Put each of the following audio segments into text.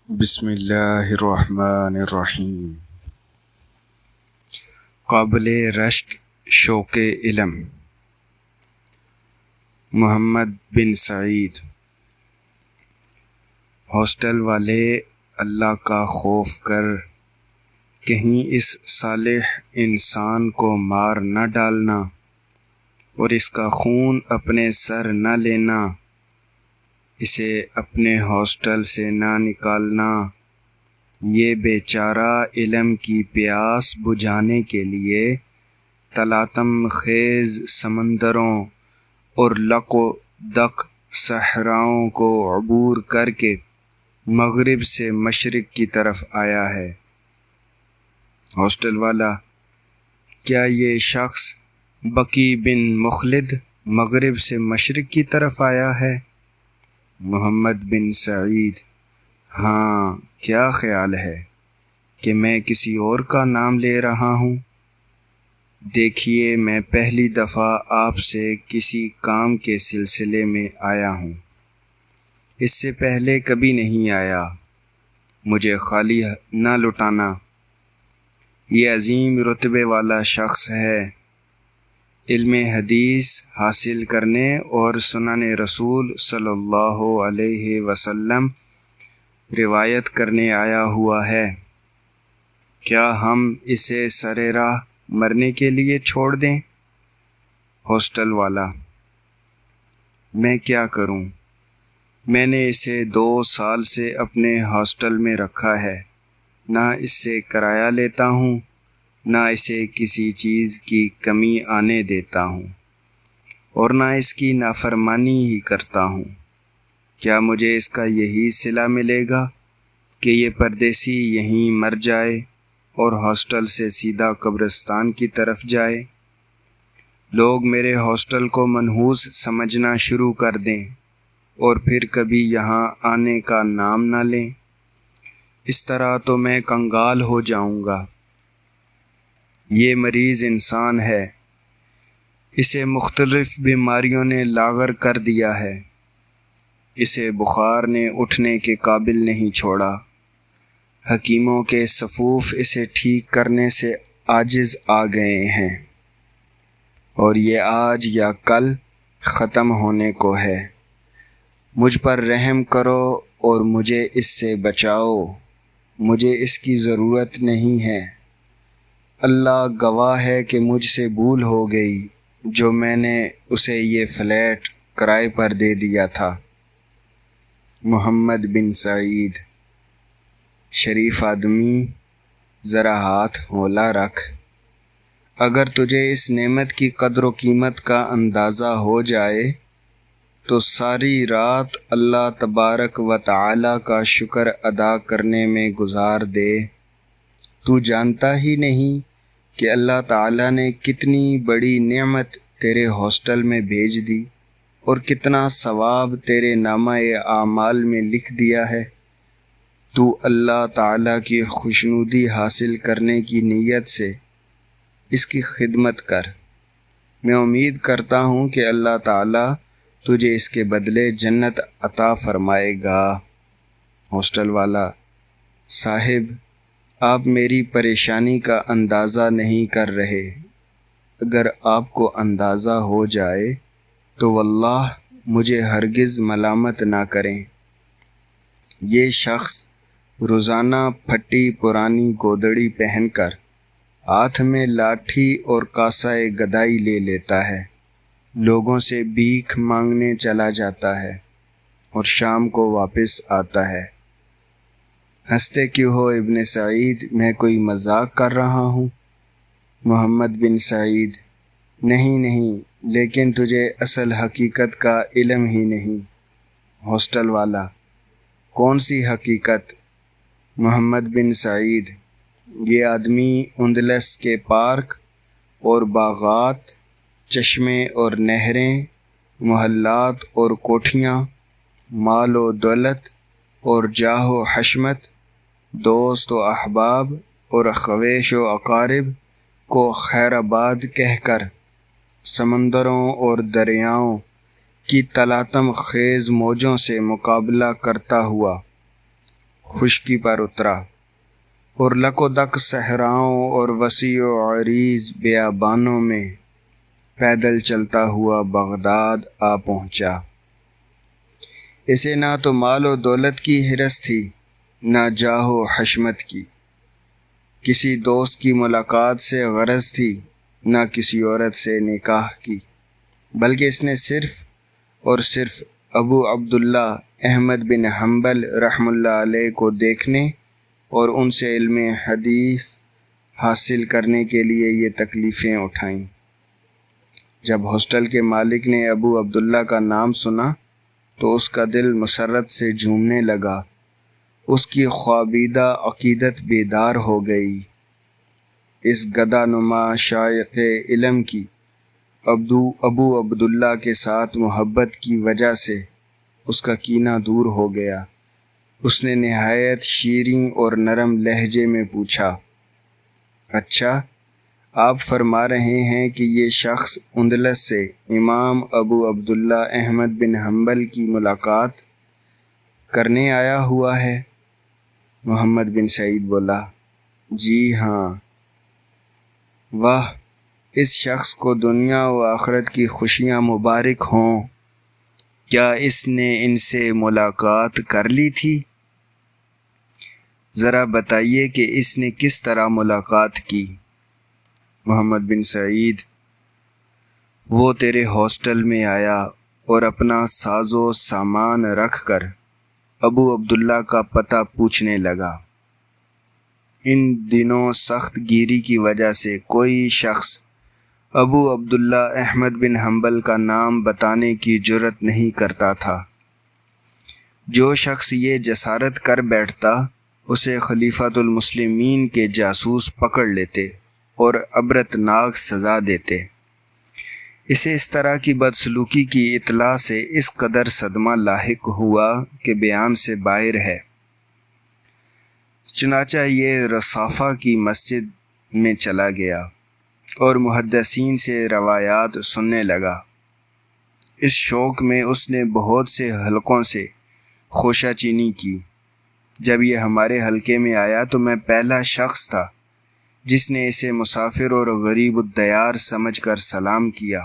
بسم اللہ الرحمن الرحیم۔ قابل رشک شوق علم، محمد بن سعید۔ ہاسٹل والے اللہ کا خوف کر، کہیں اس صالح انسان کو مار نہ ڈالنا اور اس کا خون اپنے سر نہ لینا، اسے اپنے ہاسٹل سے نہ نکالنا۔ یہ بیچارہ علم کی پیاس بجھانے کے لیے تلاطم خیز سمندروں اور لق و دق صحراؤں کو عبور کر کے مغرب سے مشرق کی طرف آیا ہے۔ ہاسٹل والا: کیا یہ شخص بقی بن مخلد مغرب سے مشرق کی طرف آیا ہے؟ محمد بن سعید: ہاں، کیا خیال ہے کہ میں کسی اور کا نام لے رہا ہوں؟ دیکھیے، میں پہلی دفعہ آپ سے کسی کام کے سلسلے میں آیا ہوں، اس سے پہلے کبھی نہیں آیا، مجھے خالی نہ لٹانا۔ یہ عظیم رتبے والا شخص ہے، علم حدیث حاصل کرنے اور سنن رسول صلی اللہ علیہ وسلم روایت کرنے آیا ہوا ہے۔ کیا ہم اسے سر راہ مرنے کے لیے چھوڑ دیں؟ ہاسٹل والا: میں کیا کروں؟ میں نے اسے 2 سال سے اپنے ہاسٹل میں رکھا ہے، نہ اس سے کرایہ لیتا ہوں، نہ اسے کسی چیز کی کمی آنے دیتا ہوں، اور نہ اس کی نافرمانی ہی کرتا ہوں۔ کیا مجھے اس کا یہی صلہ ملے گا کہ یہ پردیسی یہیں مر جائے اور ہاسٹل سے سیدھا قبرستان کی طرف جائے؟ لوگ میرے ہاسٹل کو منحوس سمجھنا شروع کر دیں اور پھر کبھی یہاں آنے کا نام نہ لیں، اس طرح تو میں کنگال ہو جاؤں گا۔ یہ مریض انسان ہے، اسے مختلف بیماریوں نے لاغر کر دیا ہے، اسے بخار نے اٹھنے کے قابل نہیں چھوڑا، حکیموں کے صفوف اسے ٹھیک کرنے سے عاجز آ گئے ہیں، اور یہ آج یا کل ختم ہونے کو ہے۔ مجھ پر رحم کرو اور مجھے اس سے بچاؤ، مجھے اس کی ضرورت نہیں ہے۔ اللہ گواہ ہے کہ مجھ سے بھول ہو گئی جو میں نے اسے یہ فلیٹ کرائے پر دے دیا تھا۔ محمد بن سعید: شریف آدمی، ذرا ہاتھ ہولا رکھ، اگر تجھے اس نعمت کی قدر و قیمت کا اندازہ ہو جائے تو ساری رات اللہ تبارک و تعالی کا شکر ادا کرنے میں گزار دے۔ تو جانتا ہی نہیں کہ اللہ تعالیٰ نے کتنی بڑی نعمت تیرے ہاسٹل میں بھیج دی اور کتنا ثواب تیرے نامہ اعمال میں لکھ دیا ہے۔ تو اللہ تعالیٰ کی خوشنودی حاصل کرنے کی نیت سے اس کی خدمت کر، میں امید کرتا ہوں کہ اللہ تعالیٰ تجھے اس کے بدلے جنت عطا فرمائے گا۔ ہاسٹل والا: صاحب، آپ میری پریشانی کا اندازہ نہیں کر رہے، اگر آپ کو اندازہ ہو جائے تو واللہ مجھے ہرگز ملامت نہ کریں۔ یہ شخص روزانہ پھٹی پرانی گودڑی پہن کر ہاتھ میں لاٹھی اور کاسہ گدائی لے لیتا ہے، لوگوں سے بھیک مانگنے چلا جاتا ہے اور شام کو واپس آتا ہے۔ ہنستے کیوں ہو ابن سعید؟ میں کوئی مذاق کر رہا ہوں۔ محمد بن سعید: نہیں، لیکن تجھے اصل حقیقت کا علم ہی نہیں۔ ہاسٹل والا: کون سی حقیقت؟ محمد بن سعید: یہ آدمی اندلس کے پارک اور باغات، چشمے اور نہریں، محلات اور کوٹھیاں، مال و دولت اور جاہ و حشمت، دوست و احباب اور خویش و اقارب کو خیر آباد کہہ کر سمندروں اور دریاؤں کی تلاطم خیز موجوں سے مقابلہ کرتا ہوا خشکی پر اترا اور لک و دک صحراؤں اور وسیع و عریض بیابانوں میں پیدل چلتا ہوا بغداد آ پہنچا۔ اسے نہ تو مال و دولت کی ہرس تھی، نہ جاہ و حشمت کی، کسی دوست کی ملاقات سے غرض تھی، نہ کسی عورت سے نکاح کی، بلکہ اس نے صرف اور صرف ابو عبداللہ احمد بن حنبل رحمہ اللہ علیہ کو دیکھنے اور ان سے علم حدیث حاصل کرنے کے لیے یہ تکلیفیں اٹھائیں۔ جب ہاسٹل کے مالک نے ابو عبداللہ کا نام سنا تو اس کا دل مسرت سے جھومنے لگا، اس کی خوابیدہ عقیدت بیدار ہو گئی۔ اس گدا نما شائق علم کی ابو عبداللہ کے ساتھ محبت کی وجہ سے اس کا کینہ دور ہو گیا۔ اس نے نہایت شیریں اور نرم لہجے میں پوچھا، اچھا، آپ فرما رہے ہیں کہ یہ شخص اندلس سے امام ابو عبداللہ احمد بن حنبل کی ملاقات کرنے آیا ہوا ہے؟ محمد بن سعید بولا، جی ہاں۔ واہ، اس شخص کو دنیا و آخرت کی خوشیاں مبارک ہوں۔ کیا اس نے ان سے ملاقات کر لی تھی؟ ذرا بتائیے کہ اس نے کس طرح ملاقات کی؟ محمد بن سعید، وہ تیرے ہاسٹل میں آیا اور اپنا ساز و سامان رکھ کر ابو عبداللہ کا پتہ پوچھنے لگا۔ ان دنوں سخت گیری کی وجہ سے کوئی شخص ابو عبداللہ احمد بن حنبل کا نام بتانے کی جرأت نہیں کرتا تھا۔ جو شخص یہ جسارت کر بیٹھتا اسے خلیفۃ المسلمین کے جاسوس پکڑ لیتے اور عبرتناک سزا دیتے۔ اسے اس طرح کی بدسلوکی کی اطلاع سے اس قدر صدمہ لاحق ہوا کہ بیان سے باہر ہے۔ چنانچہ یہ رصافہ کی مسجد میں چلا گیا اور محدثین سے روایات سننے لگا۔ اس شوق میں اس نے بہت سے حلقوں سے خوشہ چینی کی۔ جب یہ ہمارے حلقے میں آیا تو میں پہلا شخص تھا جس نے اسے مسافر اور غریب الدیار سمجھ کر سلام کیا،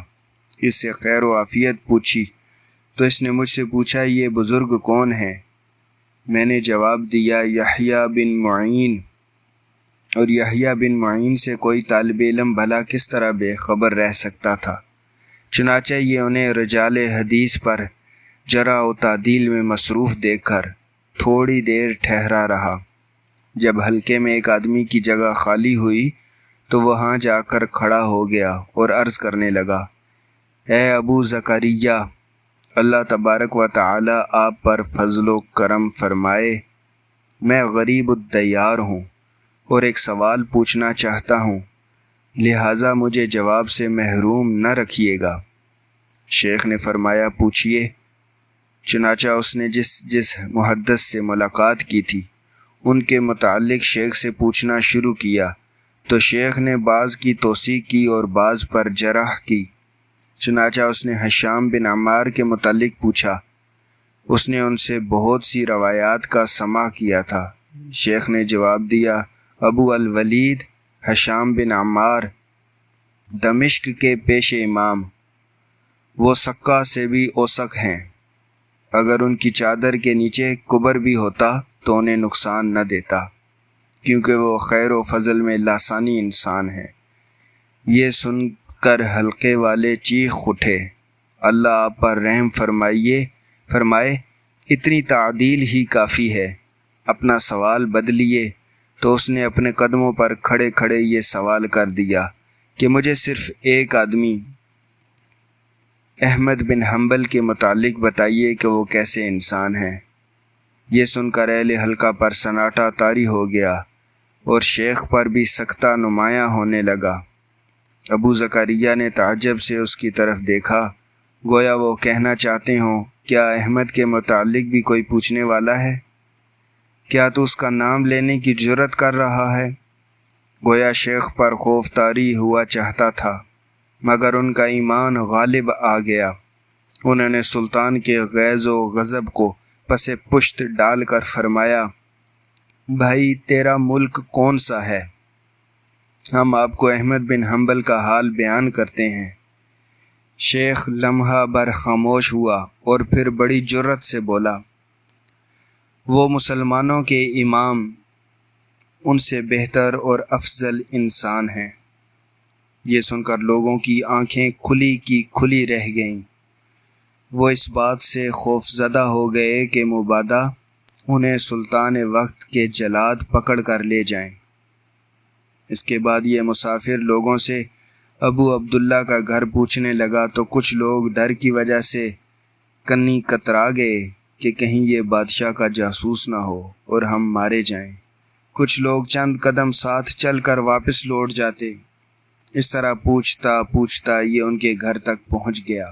اس سے خیر و عافیت پوچھی تو اس نے مجھ سے پوچھا، یہ بزرگ کون ہیں؟ میں نے جواب دیا، یحییٰ بن معین۔ اور یحییٰ بن معین سے کوئی طالب علم بھلا کس طرح بے خبر رہ سکتا تھا؟ چنانچہ یہ انہیں رجال حدیث پر جرح و تعدیل میں مصروف دیکھ کر تھوڑی دیر ٹھہرا رہا۔ جب حلقے میں ایک آدمی کی جگہ خالی ہوئی تو وہاں جا کر کھڑا ہو گیا اور عرض کرنے لگا، اے ابو زکریا، اللہ تبارک و تعالی آپ پر فضل و کرم فرمائے۔ میں غریب الدیار ہوں اور ایک سوال پوچھنا چاہتا ہوں، لہٰذا مجھے جواب سے محروم نہ رکھیے گا۔ شیخ نے فرمایا، پوچھیے۔ چنانچہ اس نے جس محدث سے ملاقات کی تھی ان کے متعلق شیخ سے پوچھنا شروع کیا تو شیخ نے بعض کی توثیق کی اور بعض پر جرح کی۔ چنانچہ اس نے ہشام بن عمار کے متعلق پوچھا۔ اس نے ان سے بہت سی روایات کا سماع کیا تھا۔ شیخ نے جواب دیا، ابو الولید ہشام بن عمار دمشق کے پیش امام، وہ سکہ سے بھی اوسق ہیں، اگر ان کی چادر کے نیچے کبر بھی ہوتا تو انہیں نقصان نہ دیتا، کیونکہ وہ خیر و فضل میں لاسانی انسان ہیں۔ یہ سن کر حلقے والے چیخ اٹھے، اللہ آپ پر رحم فرمائے، اتنی تعدیل ہی کافی ہے، اپنا سوال بدلیے۔ تو اس نے اپنے قدموں پر کھڑے کھڑے یہ سوال کر دیا کہ مجھے صرف ایک آدمی احمد بن حنبل کے متعلق بتائیے کہ وہ کیسے انسان ہیں۔ یہ سن کر اہل حلقہ پر سناٹا طاری ہو گیا اور شیخ پر بھی سکتہ نمایاں ہونے لگا۔ ابو زکریا نے تعجب سے اس کی طرف دیکھا، گویا وہ کہنا چاہتے ہوں، کیا احمد کے متعلق بھی کوئی پوچھنے والا ہے؟ کیا تو اس کا نام لینے کی جرأت کر رہا ہے؟ گویا شیخ پر خوف طاری ہوا چاہتا تھا، مگر ان کا ایمان غالب آ گیا۔ انہوں نے سلطان کے غیظ و غضب کو پس پشت ڈال کر فرمایا، بھائی تیرا ملک کون سا ہے؟ ہم آپ کو احمد بن حنبل کا حال بیان کرتے ہیں۔ شیخ لمحہ بھر خاموش ہوا اور پھر بڑی جرأت سے بولا، وہ مسلمانوں کے امام ان سے بہتر اور افضل انسان ہیں۔ یہ سن کر لوگوں کی آنکھیں کھلی کی کھلی رہ گئیں۔ وہ اس بات سے خوف زدہ ہو گئے کہ مبادا انہیں سلطان وقت کے جلاد پکڑ کر لے جائیں۔ اس کے بعد یہ مسافر لوگوں سے ابو عبداللہ کا گھر پوچھنے لگا تو کچھ لوگ ڈر کی وجہ سے کنی کترا گئے کہ کہیں یہ بادشاہ کا جاسوس نہ ہو اور ہم مارے جائیں۔ کچھ لوگ چند قدم ساتھ چل کر واپس لوٹ جاتے۔ اس طرح پوچھتا پوچھتا یہ ان کے گھر تک پہنچ گیا۔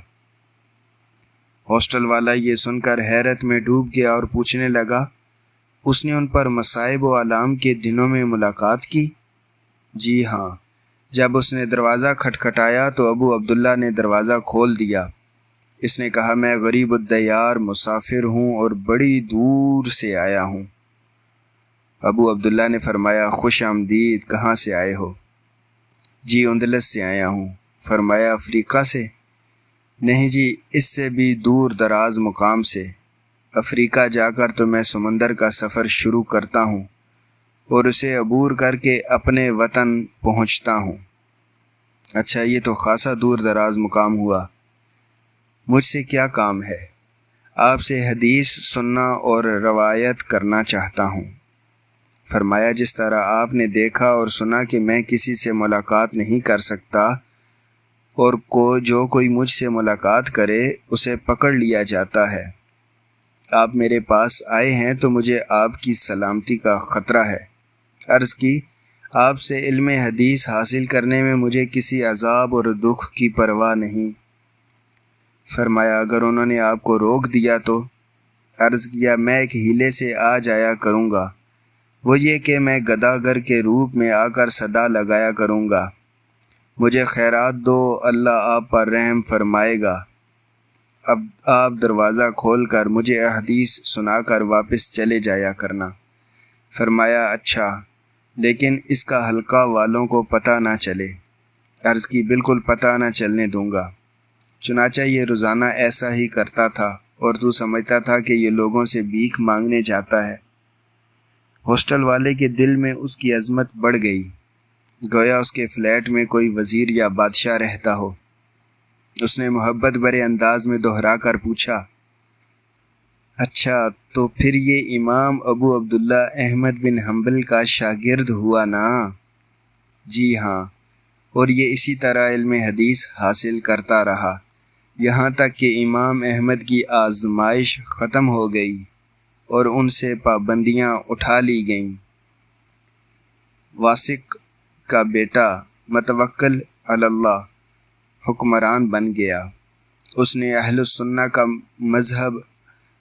ہاسٹل والا یہ سن کر حیرت میں ڈوب گیا اور پوچھنے لگا، اس نے ان پر مصائب و آلام کے دنوں میں ملاقات کی؟ جی ہاں۔ جب اس نے دروازہ کھٹکھٹایا تو ابو عبداللہ نے دروازہ کھول دیا۔ اس نے کہا، میں غریب الدیار مسافر ہوں اور بڑی دور سے آیا ہوں۔ ابو عبداللہ نے فرمایا، خوش آمدید، کہاں سے آئے ہو؟ جی اندلس سے آیا ہوں۔ فرمایا، افریقہ سے؟ نہیں جی، اس سے بھی دور دراز مقام سے۔ افریقہ جا کر تو میں سمندر کا سفر شروع کرتا ہوں اور اسے عبور کر کے اپنے وطن پہنچتا ہوں۔ اچھا، یہ تو خاصا دور دراز مقام ہوا۔ مجھ سے کیا کام ہے؟ آپ سے حدیث سننا اور روایت کرنا چاہتا ہوں۔ فرمایا، جس طرح آپ نے دیکھا اور سنا کہ میں کسی سے ملاقات نہیں کر سکتا اور جو کوئی مجھ سے ملاقات کرے اسے پکڑ لیا جاتا ہے، آپ میرے پاس آئے ہیں تو مجھے آپ کی سلامتی کا خطرہ ہے۔ عرض کی، آپ سے علم حدیث حاصل کرنے میں مجھے کسی عذاب اور دکھ کی پرواہ نہیں۔ فرمایا، اگر انہوں نے آپ کو روک دیا تو؟ عرض کیا، میں ایک ہیلے سے آ جایا کروں گا، وہ یہ کہ میں گداگر کے روپ میں آ کر صدا لگایا کروں گا، مجھے خیرات دو، اللہ آپ پر رحم فرمائے گا۔ اب آپ دروازہ کھول کر مجھے احادیث سنا کر واپس چلے جایا کرنا۔ فرمایا، اچھا، لیکن اس کا حلقہ والوں کو پتہ نہ چلے۔ عرض کی، بالکل پتہ نہ چلنے دوں گا۔ چنانچہ یہ روزانہ ایسا ہی کرتا تھا اور تو سمجھتا تھا کہ یہ لوگوں سے بھیک مانگنے جاتا ہے۔ ہاسٹل والے کے دل میں اس کی عظمت بڑھ گئی، گویا اس کے فلیٹ میں کوئی وزیر یا بادشاہ رہتا ہو۔ اس نے محبت بھرے انداز میں دہرا کر پوچھا، اچھا تو پھر یہ امام ابو عبداللہ احمد بن حنبل کا شاگرد ہوا نا؟ جی ہاں، اور یہ اسی طرح علم حدیث حاصل کرتا رہا یہاں تک کہ امام احمد کی آزمائش ختم ہو گئی اور ان سے پابندیاں اٹھا لی گئیں۔ واسق کا بیٹا متوکل علی اللہ حکمران بن گیا۔ اس نے اہل السنہ کا مذہب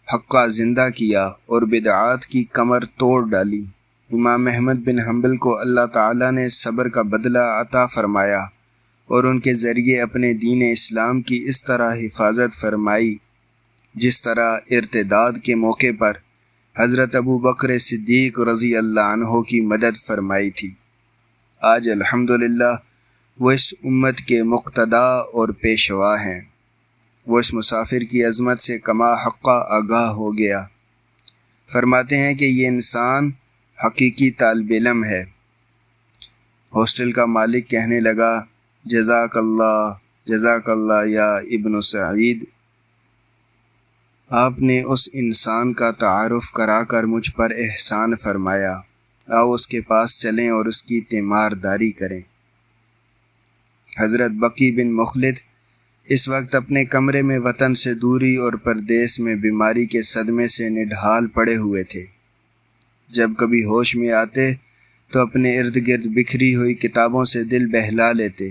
حقہ زندہ کیا اور بدعات کی کمر توڑ ڈالی۔ امام احمد بن حنبل کو اللہ تعالیٰ نے صبر کا بدلہ عطا فرمایا اور ان کے ذریعے اپنے دین اسلام کی اس طرح حفاظت فرمائی جس طرح ارتداد کے موقع پر حضرت ابو بکر صدیق رضی اللہ عنہ کی مدد فرمائی تھی۔ آج الحمدللہ وہ اس امت کے مقتدا اور پیشوا ہیں۔ وہ اس مسافر کی عظمت سے کما حقہ آگاہ ہو گیا۔ فرماتے ہیں کہ یہ انسان حقیقی طالب علم ہے۔ ہاسٹل کا مالک کہنے لگا، جزاک اللہ یا ابن سعید، آپ نے اس انسان کا تعارف کرا کر مجھ پر احسان فرمایا، آؤ اس کے پاس چلیں اور اس کی تیمارداری کریں۔ حضرت بقی بن مخلد اس وقت اپنے کمرے میں وطن سے دوری اور پردیس میں بیماری کے صدمے سے نڈھال پڑے ہوئے تھے۔ جب کبھی ہوش میں آتے تو اپنے ارد گرد بکھری ہوئی کتابوں سے دل بہلا لیتے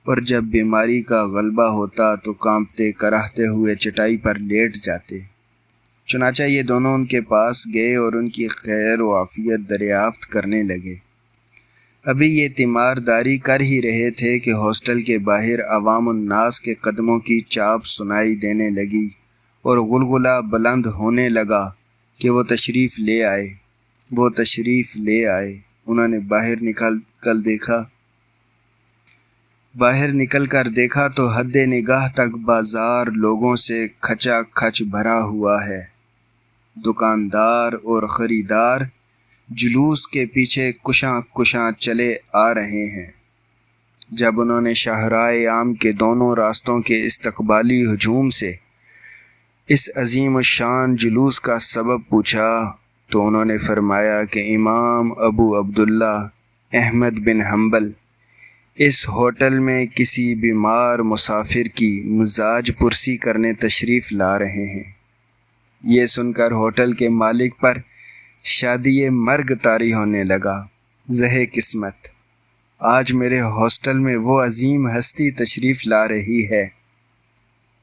اور جب بیماری کا غلبہ ہوتا تو کانپتے کراہتے ہوئے چٹائی پر لیٹ جاتے۔ چنانچہ یہ دونوں ان کے پاس گئے اور ان کی خیر و عافیت دریافت کرنے لگے۔ ابھی یہ تیمارداری کر ہی رہے تھے کہ ہاسٹل کے باہر عوام الناس کے قدموں کی چاپ سنائی دینے لگی اور غلغلہ بلند ہونے لگا کہ وہ تشریف لے آئے۔ وہ تشریف لے آئے۔ انہوں نے باہر نکل کر دیکھا تو حد نگاہ تک بازار لوگوں سے کھچا کھچ بھرا ہوا ہے۔ دکاندار اور خریدار جلوس کے پیچھے کشاں چلے آ رہے ہیں۔ جب انہوں نے شاہراہ عام کے دونوں راستوں کے استقبالی ہجوم سے اس عظیم الشان جلوس کا سبب پوچھا تو انہوں نے فرمایا کہ امام ابو عبداللہ احمد بن حنبل اس ہوٹل میں کسی بیمار مسافر کی مزاج پرسی کرنے تشریف لا رہے ہیں۔ یہ سن کر ہوٹل کے مالک پر شادی مرگ طاری ہونے لگا۔ زہے قسمت، آج میرے ہاسٹل میں وہ عظیم ہستی تشریف لا رہی ہے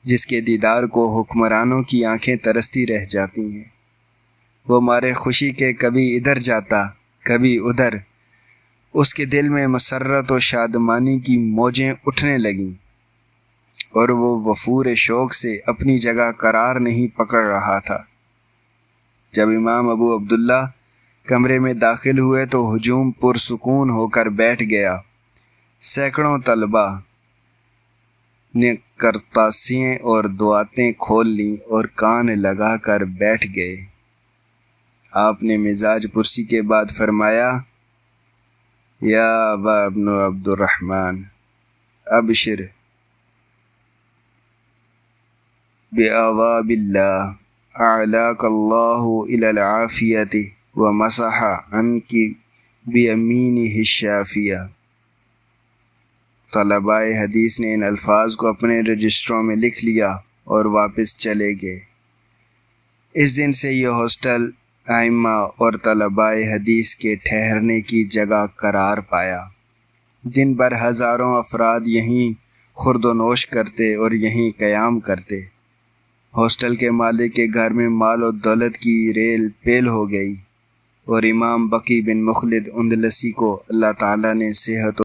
جس کے دیدار کو حکمرانوں کی آنکھیں ترستی رہ جاتی ہیں۔ وہ مارے خوشی کے کبھی ادھر جاتا کبھی ادھر۔ اس کے دل میں مسرت و شادمانی کی موجیں اٹھنے لگیں اور وہ وفور شوق سے اپنی جگہ قرار نہیں پکڑ رہا تھا۔ جب امام ابو عبداللہ کمرے میں داخل ہوئے تو ہجوم پرسکون ہو کر بیٹھ گیا۔ سینکڑوں طلباء نے کرتاسییں اور دعاتیں کھول لیں اور کان لگا کر بیٹھ گئے۔ آپ نے مزاج پرسی کے بعد فرمایا، یا ابا ابن عبد الرحمن ابشر بآواب اللہ اعلاک اللہ الی العافیۃ ومسح عنک بیمینہ الشافیہ۔ طلباء حدیث نے ان الفاظ کو اپنے رجسٹروں میں لکھ لیا اور واپس چلے گئے۔ اس دن سے یہ ہاسٹل ائمہ اور طلباء حدیث کے ٹھہرنے کی جگہ قرار پایا۔ دن بھر ہزاروں افراد یہیں خورد و نوش کرتے اور یہیں قیام کرتے۔ ہاسٹل کے مالک کے گھر میں مال و دولت کی ریل پیل ہو گئی اور امام بقی بن مخلد اندلسی کو اللہ تعالیٰ نے صحت